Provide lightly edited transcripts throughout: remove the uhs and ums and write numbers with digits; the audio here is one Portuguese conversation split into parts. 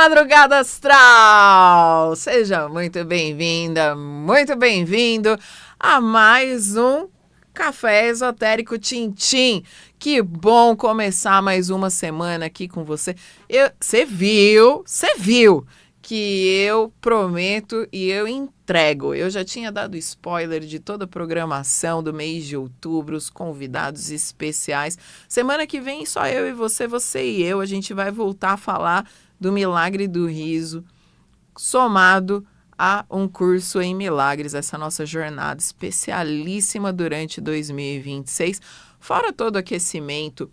Madrugada Astral! Seja muito bem-vinda, muito bem-vindo a mais um Café Esotérico Tintim. Que bom começar mais uma semana aqui com você. Você viu que eu prometo e eu entrego. Eu já tinha dado spoiler de toda a programação do mês de outubro, os convidados especiais. Semana que vem só eu e você e eu, a gente vai voltar a falar do Milagre do Riso, somado a um curso em milagres, essa nossa jornada especialíssima durante 2026, fora todo o aquecimento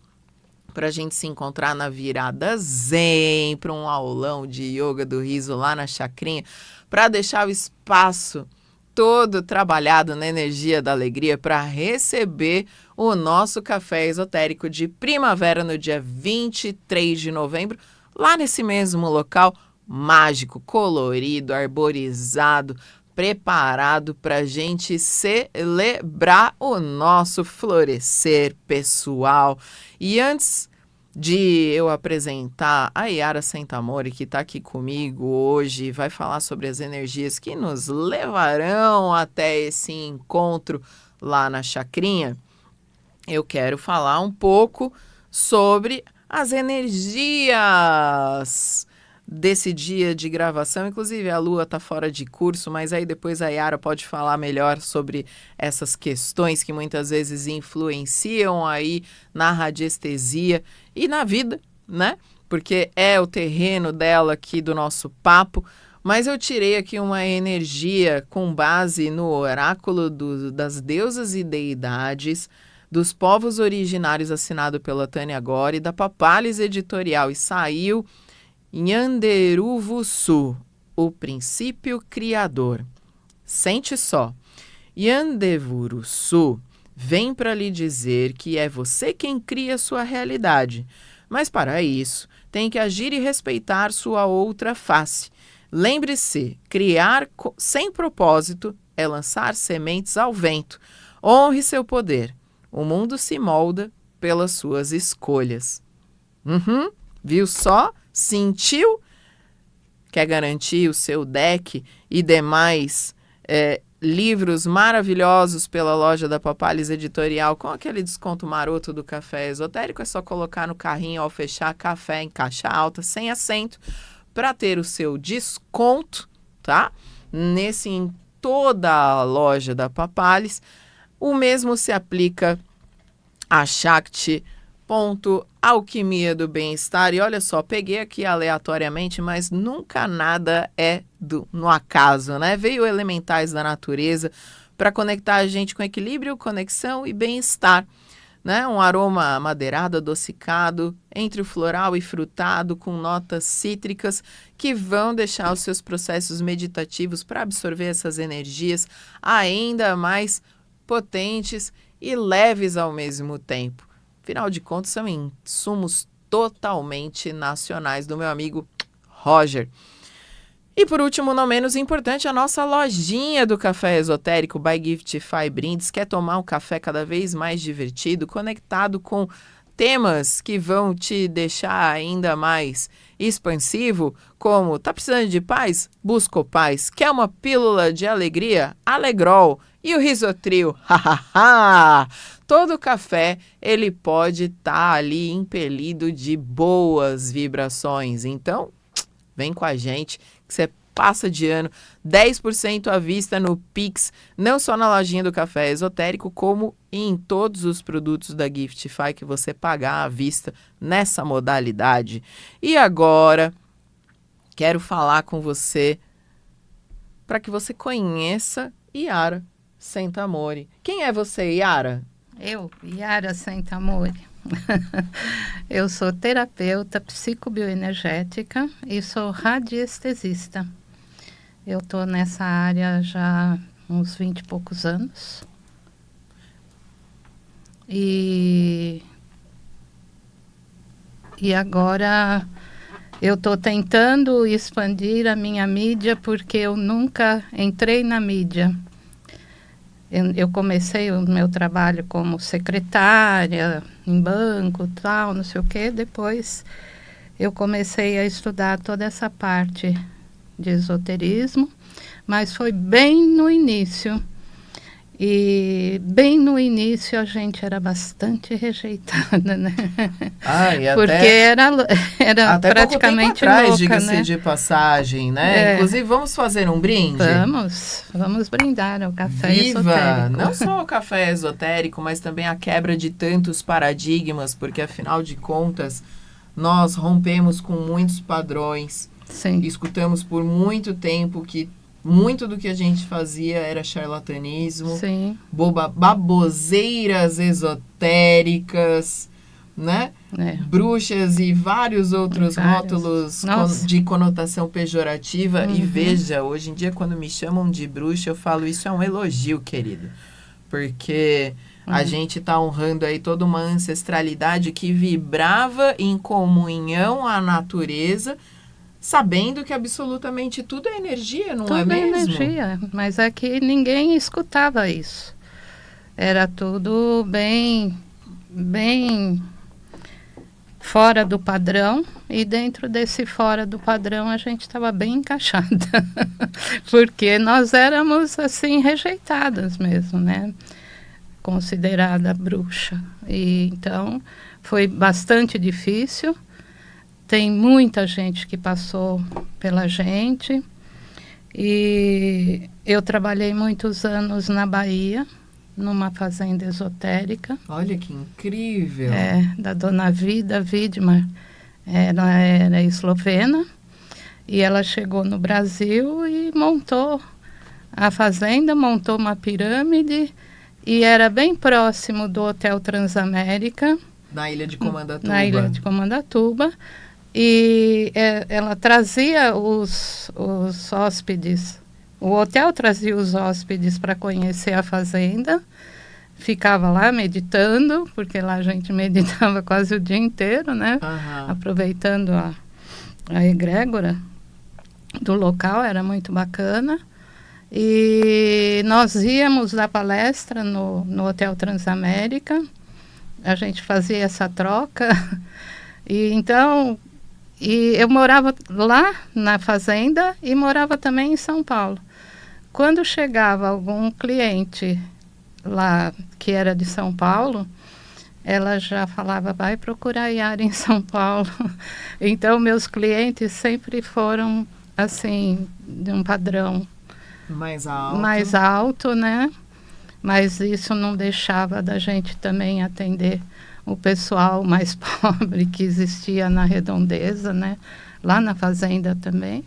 para a gente se encontrar na virada zen, para um aulão de yoga do riso lá na chacrinha, para deixar o espaço todo trabalhado na energia da alegria para receber o nosso café esotérico de primavera no dia 23 de novembro, lá nesse mesmo local mágico, colorido, arborizado, preparado para a gente celebrar o nosso florescer pessoal. E antes de eu apresentar a Yara Sentamori, que está aqui comigo hoje, vai falar sobre as energias que nos levarão até esse encontro lá na chacrinha, eu quero falar um pouco sobre as energias desse dia de gravação. Inclusive a Lua está fora de curso, mas aí depois a Yara pode falar melhor sobre essas questões que muitas vezes influenciam aí na radiestesia e na vida, né? Porque é o terreno dela aqui do nosso papo. Mas eu tirei aqui uma energia com base no oráculo das deusas e deidades dos povos originários, assinado pela Tânia Gori, da Papalis Editorial, e saiu Nyanderuvusu, o princípio criador. Sente só, Nyanderuvusu vem para lhe dizer que é você quem cria sua realidade, mas para isso tem que agir e respeitar sua outra face. Lembre-se, criar sem propósito é lançar sementes ao vento. Honre seu poder. O mundo se molda pelas suas escolhas. Viu só? Sentiu? Quer garantir o seu deck e demais livros maravilhosos pela loja da Papalis Editorial com aquele desconto maroto do Café Esotérico? É só colocar no carrinho ao fechar café em caixa alta, sem acento, para ter o seu desconto, tá? Em toda a loja da Papalis. O mesmo se aplica a Shakti.alquimia do bem-estar. E olha só, peguei aqui aleatoriamente, mas nunca nada é no acaso, né? Veio elementais da natureza para conectar a gente com equilíbrio, conexão e bem-estar, né? Um aroma amadeirado, adocicado, entre o floral e frutado, com notas cítricas que vão deixar os seus processos meditativos para absorver essas energias ainda mais potentes e leves ao mesmo tempo. Afinal de contas, são insumos totalmente nacionais do meu amigo Roger. E por último, não menos importante, a nossa lojinha do Café Esotérico by Giftify Brindes. Quer tomar um café cada vez mais divertido, conectado com temas que vão te deixar ainda mais expansivo, como tá precisando de paz? Busca paz. Quer uma pílula de alegria? Alegrol. E o Risotril? Todo café, ele pode estar ali impelido de boas vibrações. Então, vem com a gente, que você passa de ano, 10% à vista no Pix, não só na lojinha do Café Esotérico, como em todos os produtos da Giftify que você pagar à vista nessa modalidade. E agora, quero falar com você para que você conheça Yara Sentamori. Quem é você, Yara? Eu, Yara Sentamori. Eu sou terapeuta psicobioenergética e sou radiestesista. Eu estou nessa área já há uns 20 e poucos anos. E agora eu estou tentando expandir a minha mídia porque eu nunca entrei na mídia. Eu comecei o meu trabalho como secretária, em banco, tal, não sei o quê. Depois eu comecei a estudar toda essa parte de esoterismo, mas foi bem no início. E bem no início a gente era bastante rejeitada, né? Porque era até praticamente pouco tempo atrás, louca, diga-se né? de passagem, né? Inclusive, vamos fazer um brinde? Vamos brindar ao café Viva! esotérico. Não só o café esotérico, mas também a quebra de tantos paradigmas, porque afinal de contas, nós rompemos com muitos padrões. Sim. Escutamos por muito tempo que muito do que a gente fazia era charlatanismo, Sim. baboseiras esotéricas, né? Bruxas e vários outros rótulos de conotação pejorativa. E veja, hoje em dia, quando me chamam de bruxa, eu falo, isso é um elogio, querido. Porque a gente está honrando aí toda uma ancestralidade que vibrava em comunhão à natureza, sabendo que absolutamente tudo é energia, não é mesmo? Tudo é energia, mas é que ninguém escutava isso. Era tudo bem fora do padrão, e dentro desse fora do padrão a gente estava bem encaixada, porque nós éramos assim rejeitadas mesmo, né? Considerada bruxa. E então foi bastante difícil. Tem muita gente que passou pela gente, e eu trabalhei muitos anos na Bahia, numa fazenda esotérica. Olha que incrível! Da dona Vida Widmar. Ela era eslovena, e ela chegou no Brasil e montou a fazenda, montou uma pirâmide, e era bem próximo do Hotel Transamérica. Na Ilha de Comandatuba. Na Ilha de Comandatuba. E ela trazia os hóspedes, o hotel trazia os hóspedes para conhecer a fazenda, ficava lá meditando, porque lá a gente meditava quase o dia inteiro, né? Aproveitando a egrégora do local, era muito bacana. E nós íamos dar palestra no Hotel Transamérica, a gente fazia essa troca, e então... E eu morava lá na fazenda e morava também em São Paulo. Quando chegava algum cliente lá que era de São Paulo, ela já falava, vai procurar Yara em São Paulo. Então, meus clientes sempre foram, assim, de um padrão mais alto, né? Mas isso não deixava da gente também atender o pessoal mais pobre que existia na redondeza, né? Lá na fazenda também.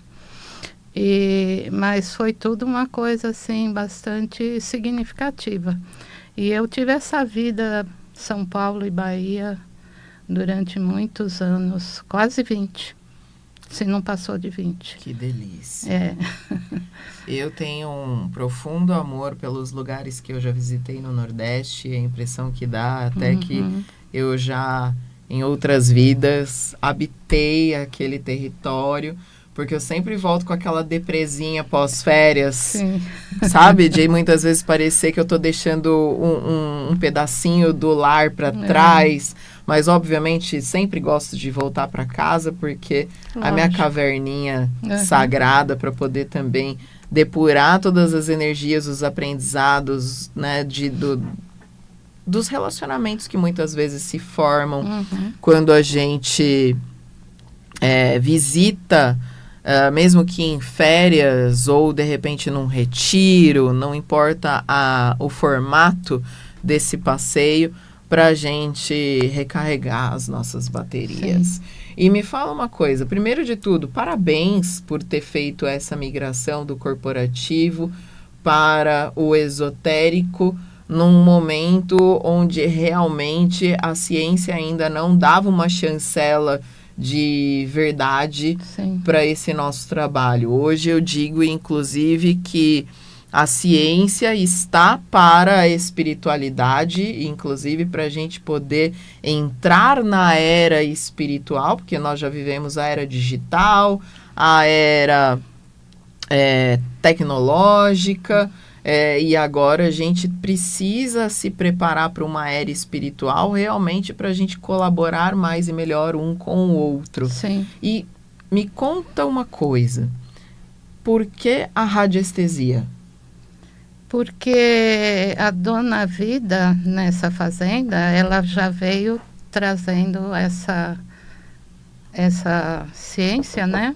Mas foi tudo uma coisa assim bastante significativa. E eu tive essa vida São Paulo e Bahia durante muitos anos, quase 20, se não passou de 20. Que delícia. Eu tenho um profundo amor pelos lugares que eu já visitei no Nordeste, a impressão que dá até que eu já, em outras vidas, habitei aquele território, porque eu sempre volto com aquela depresinha pós-férias, sabe? De muitas vezes parecer que eu estou deixando um pedacinho do lar para trás, mas obviamente sempre gosto de voltar para casa, porque a minha caverninha sagrada, para poder também depurar todas as energias, os aprendizados, né, dos relacionamentos que muitas vezes se formam quando a gente visita, mesmo que em férias ou de repente num retiro, não importa o formato desse passeio, para a gente recarregar as nossas baterias. E me fala uma coisa, primeiro de tudo, parabéns por ter feito essa migração do corporativo para o esotérico, num momento onde realmente a ciência ainda não dava uma chancela de verdade para esse nosso trabalho. Hoje eu digo, inclusive, que a ciência está para a espiritualidade, inclusive para a gente poder entrar na era espiritual, porque nós já vivemos a era digital, a era tecnológica, E agora a gente precisa se preparar para uma era espiritual realmente para a gente colaborar mais e melhor um com o outro. Sim. E me conta uma coisa, por que a radiestesia? Porque a dona Vida, nessa fazenda, ela já veio trazendo essa ciência, né?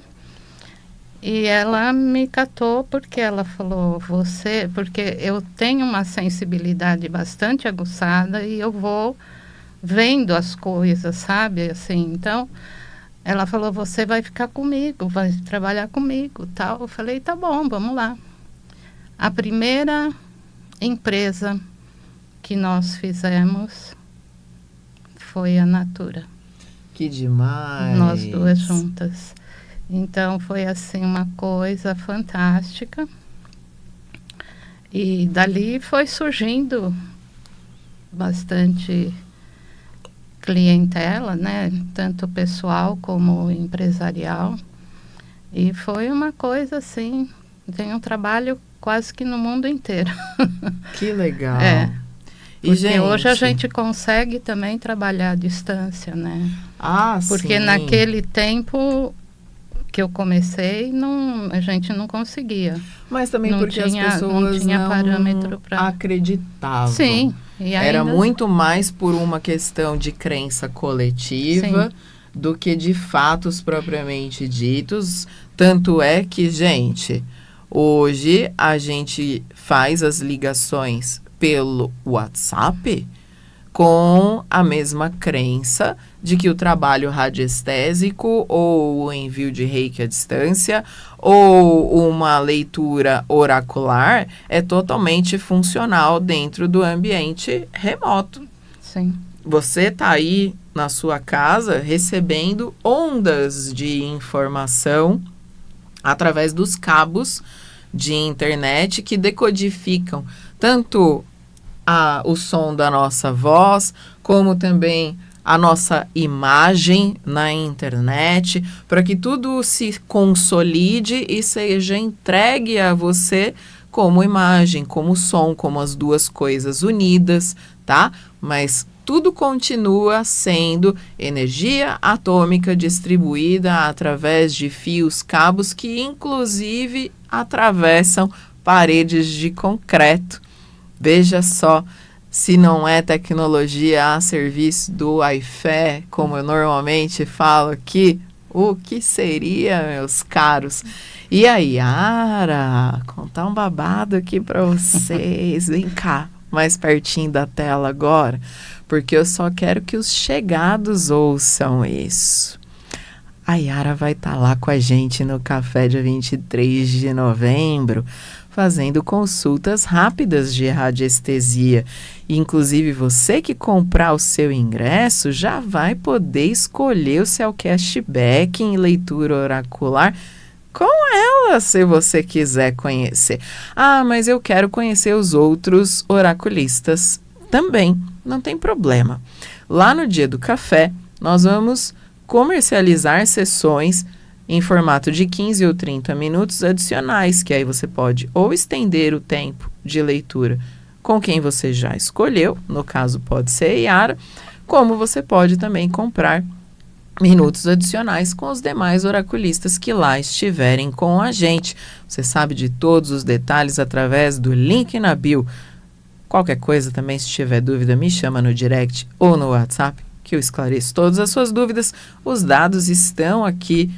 E ela me catou porque ela falou, porque eu tenho uma sensibilidade bastante aguçada e eu vou vendo as coisas, sabe? Assim, então, ela falou, você vai ficar comigo, vai trabalhar comigo, tal. Eu falei, tá bom, vamos lá. A primeira empresa que nós fizemos foi a Natura. Que demais! Nós duas juntas. Então, foi assim uma coisa fantástica. E dali foi surgindo bastante clientela, né? Tanto pessoal como empresarial. E foi uma coisa assim, tem um trabalho quase que no mundo inteiro. Que legal! Porque gente, hoje a gente consegue também trabalhar à distância, né? Porque sim. Naquele tempo que eu comecei, a gente não conseguia. Mas também porque as pessoas não parâmetro pra... acreditavam. Sim. E Era muito mais por uma questão de crença coletiva, sim, do que de fatos propriamente ditos. Tanto é que, gente, hoje a gente faz as ligações pelo WhatsApp com a mesma crença de que o trabalho radiestésico ou o envio de reiki à distância ou uma leitura oracular é totalmente funcional dentro do ambiente remoto. Sim. Você está aí na sua casa recebendo ondas de informação através dos cabos de internet que decodificam tanto o som da nossa voz, como também a nossa imagem na internet, para que tudo se consolide e seja entregue a você como imagem, como som, como as duas coisas unidas, tá? Mas tudo continua sendo energia atômica distribuída através de fios, cabos que inclusive atravessam paredes de concreto. Veja só, se não é tecnologia a serviço do Wi-Fi, como eu normalmente falo aqui, o que seria, meus caros? E a Yara, contar um babado aqui para vocês. Vem cá, mais pertinho da tela agora, porque eu só quero que os chegados ouçam isso. A Yara vai estar lá com a gente no café dia 23 de novembro, fazendo consultas rápidas de radiestesia. Inclusive, você que comprar o seu ingresso já vai poder escolher o seu cashback em leitura oracular com ela, se você quiser conhecer. Mas eu quero conhecer os outros oraculistas também. Não tem problema. Lá no dia do café, nós vamos comercializar sessões em formato de 15 ou 30 minutos adicionais, que aí você pode ou estender o tempo de leitura com quem você já escolheu, no caso pode ser a Yara, como você pode também comprar minutos adicionais com os demais oraculistas que lá estiverem com a gente. Você sabe de todos os detalhes através do link na bio. Qualquer coisa também, se tiver dúvida, me chama no direct ou no WhatsApp, que eu esclareço todas as suas dúvidas. Os dados estão aqui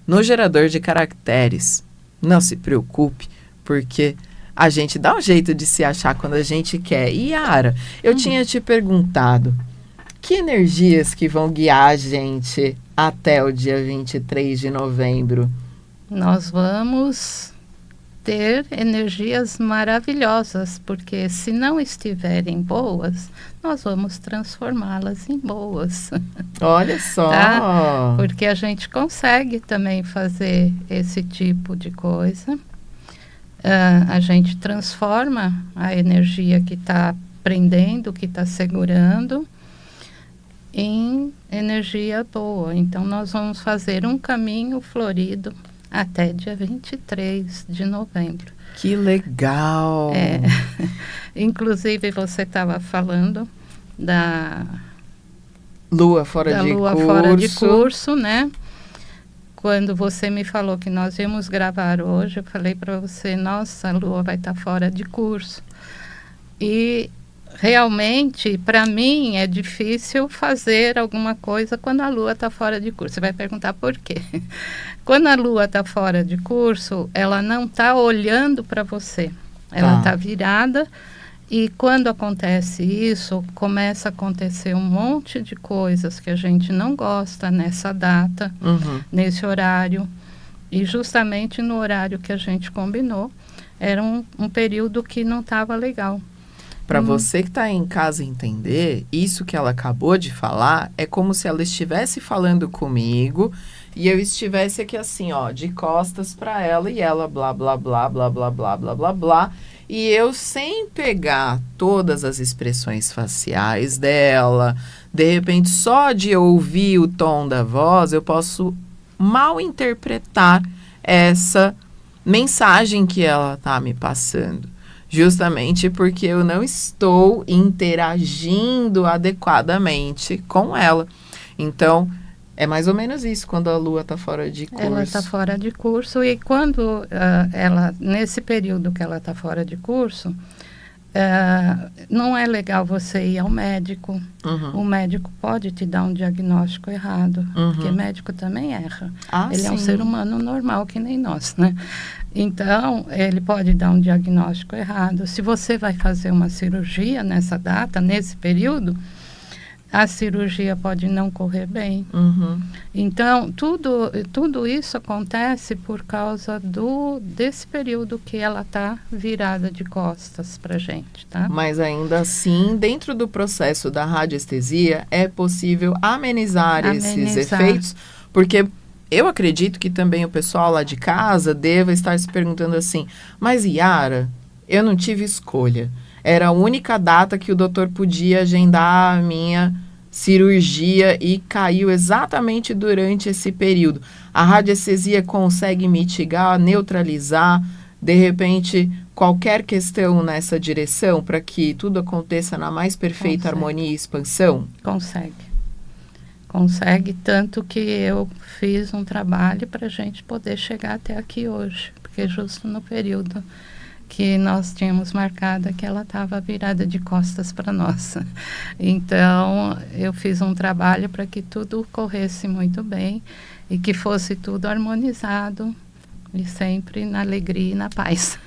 no gerador de caracteres. Não se preocupe, porque a gente dá um jeito de se achar quando a gente quer. E Yara, eu tinha te perguntado, que energias que vão guiar a gente até o dia 23 de novembro? Nós vamos ter energias maravilhosas, porque se não estiverem boas, nós vamos transformá-las em boas. Olha só! Tá? Porque a gente consegue também fazer esse tipo de coisa. A gente transforma a energia que está prendendo, que está segurando, em energia boa. Então, nós vamos fazer um caminho florido até dia 23 de novembro. Que legal! Inclusive, você estava falando da Lua fora de curso, né? Quando você me falou que nós íamos gravar hoje, eu falei para você, nossa, a Lua vai estar fora de curso. E realmente, para mim, é difícil fazer alguma coisa quando a Lua está fora de curso. Você vai perguntar por quê? Quando a Lua está fora de curso, ela não está olhando para você. Ela está virada. E quando acontece isso, começa a acontecer um monte de coisas que a gente não gosta nessa data, nesse horário. E justamente no horário que a gente combinou, era um período que não estava legal. Para você que está em casa entender, isso que ela acabou de falar é como se ela estivesse falando comigo e eu estivesse aqui assim, ó, de costas para ela e ela blá, blá, blá, blá, blá, blá, blá, blá, blá. E eu, sem pegar todas as expressões faciais dela, de repente, só de ouvir o tom da voz, eu posso mal interpretar essa mensagem que ela está me passando. Justamente porque eu não estou interagindo adequadamente com ela. Então, é mais ou menos isso, quando a Lua está fora de curso. Ela está fora de curso e quando nesse período que ela está fora de curso, não é legal você ir ao médico. O médico pode te dar um diagnóstico errado, porque médico também erra. Ele é um ser humano normal, que nem nós, né? Então, ele pode dar um diagnóstico errado. Se você vai fazer uma cirurgia nessa data, nesse período, a cirurgia pode não correr bem. Então, tudo isso acontece por causa desse período que ela está virada de costas para a gente, tá? Mas ainda assim, dentro do processo da radiestesia, é possível amenizar esses efeitos, porque eu acredito que também o pessoal lá de casa deva estar se perguntando assim, mas Yara, eu não tive escolha. Era a única data que o doutor podia agendar a minha cirurgia e caiu exatamente durante esse período. A radiestesia consegue mitigar, neutralizar, de repente, qualquer questão nessa direção para que tudo aconteça na mais perfeita harmonia e expansão? Consegue, tanto que eu fiz um trabalho para a gente poder chegar até aqui hoje, porque justo no período que nós tínhamos marcado que ela estava virada de costas para nós. Então, eu fiz um trabalho para que tudo corresse muito bem e que fosse tudo harmonizado e sempre na alegria e na paz.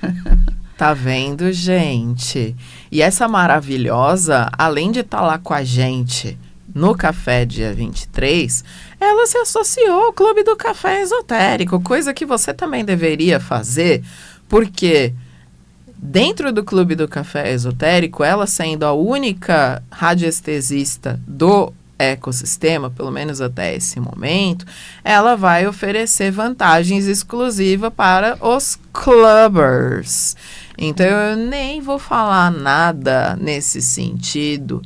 Tá vendo, gente? E essa maravilhosa, além de estar lá com a gente no Café dia 23, ela se associou ao Clube do Café Esotérico, coisa que você também deveria fazer, porque dentro do Clube do Café Esotérico, ela sendo a única radiestesista do ecossistema, pelo menos até esse momento, ela vai oferecer vantagens exclusivas para os clubbers. Então, eu nem vou falar nada nesse sentido,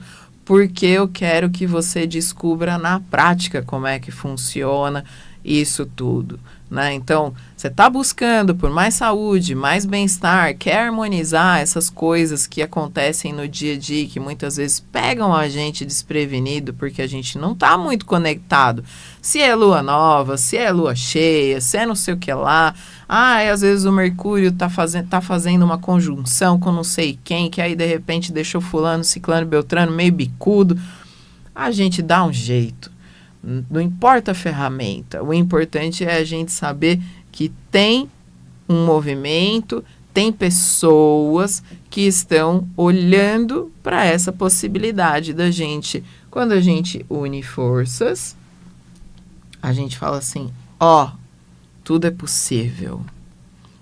porque eu quero que você descubra na prática como é que funciona isso tudo, né? Então, você está buscando por mais saúde, mais bem-estar, quer harmonizar essas coisas que acontecem no dia a dia, que muitas vezes pegam a gente desprevenido, porque a gente não está muito conectado. Se é lua nova, se é lua cheia, se é não sei o que lá. Às vezes o Mercúrio tá fazendo uma conjunção com não sei quem, que aí de repente deixou fulano, ciclano, beltrano meio bicudo. A gente dá um jeito. Não importa a ferramenta, o importante é a gente saber que tem um movimento, tem pessoas que estão olhando para essa possibilidade da gente. Quando a gente une forças, a gente fala assim, tudo é possível.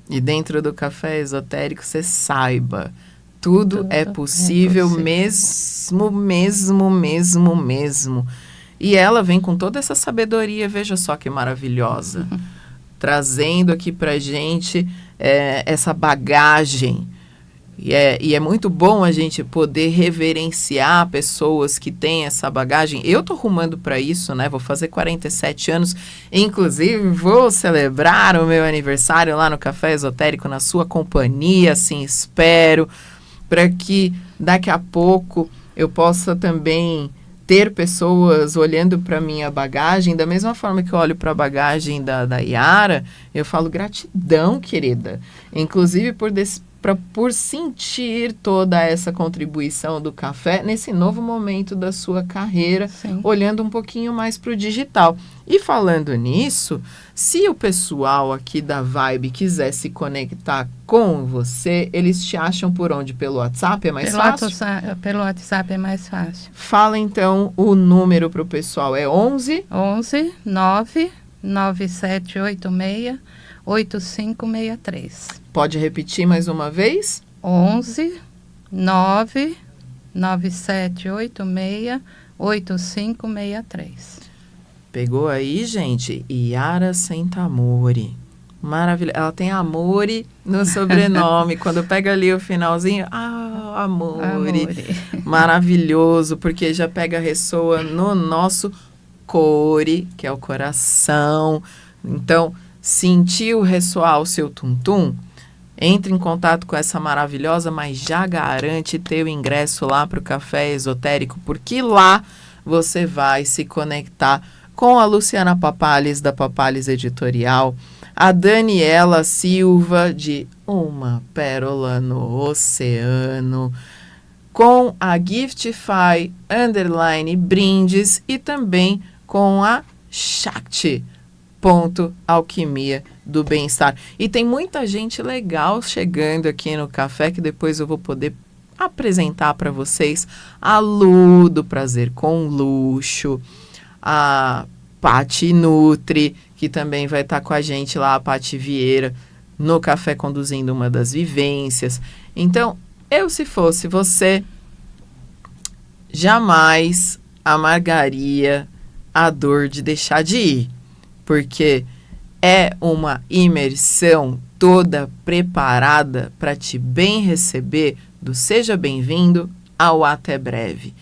E dentro do Café Esotérico, você saiba, tudo é possível, mesmo. E ela vem com toda essa sabedoria, veja só que maravilhosa, trazendo aqui pra gente essa bagagem. E é muito bom a gente poder reverenciar pessoas que têm essa bagagem. Eu tô rumando para isso, né? Vou fazer 47 anos. Inclusive, vou celebrar o meu aniversário lá no Café Esotérico, na sua companhia, assim, espero, para que daqui a pouco eu possa também ter pessoas olhando para minha bagagem, da mesma forma que eu olho para a bagagem da Yara, eu falo gratidão, querida. Inclusive por sentir toda essa contribuição do café nesse novo momento da sua carreira, Sim. olhando um pouquinho mais para o digital. E falando nisso, se o pessoal aqui da Vibe quiser se conectar com você, eles te acham por onde? Pelo WhatsApp? É mais fácil? Pelo WhatsApp é mais fácil. Fala então o número para o pessoal. É 11 11 9 9786 8563. Pode repetir mais uma vez? 11 9 9786 8563. Pegou aí, gente? Yara Sentamori. Maravilha. Ela tem Amore no sobrenome. Quando pega ali o finalzinho, Amore. Maravilhoso, porque já pega, ressoa no nosso core, que é o coração. Então, sentiu ressoar o seu tum-tum? Entre em contato com essa maravilhosa, mas já garante ter o ingresso lá para o Café Esotérico, porque lá você vai se conectar com a Luciana Papales, da Papales Editorial, a Daniela Silva, de Uma Pérola no Oceano, com a Giftify _Brindes e também com a Shakti, Alquimia do Bem-Estar. E tem muita gente legal chegando aqui no café que depois eu vou poder apresentar para vocês. A Lu, do Prazer com Luxo, a Pati Nutri, que também vai estar com a gente lá, a Pati Vieira, no café conduzindo uma das vivências. Então, se fosse você, jamais amargaria a dor de deixar de ir, porque é uma imersão toda preparada para te bem receber, do seja bem-vindo ao até breve.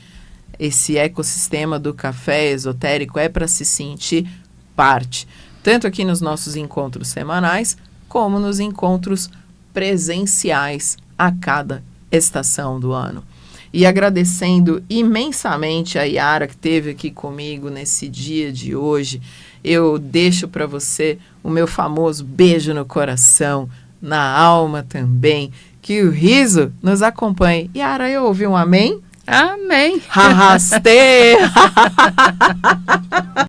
Esse ecossistema do café esotérico é para se sentir parte, tanto aqui nos nossos encontros semanais, como nos encontros presenciais a cada estação do ano. E agradecendo imensamente a Yara, que esteve aqui comigo nesse dia de hoje, eu deixo para você o meu famoso beijo no coração, na alma também, que o riso nos acompanhe. Yara, eu ouvi um amém? Amém! Arrastei!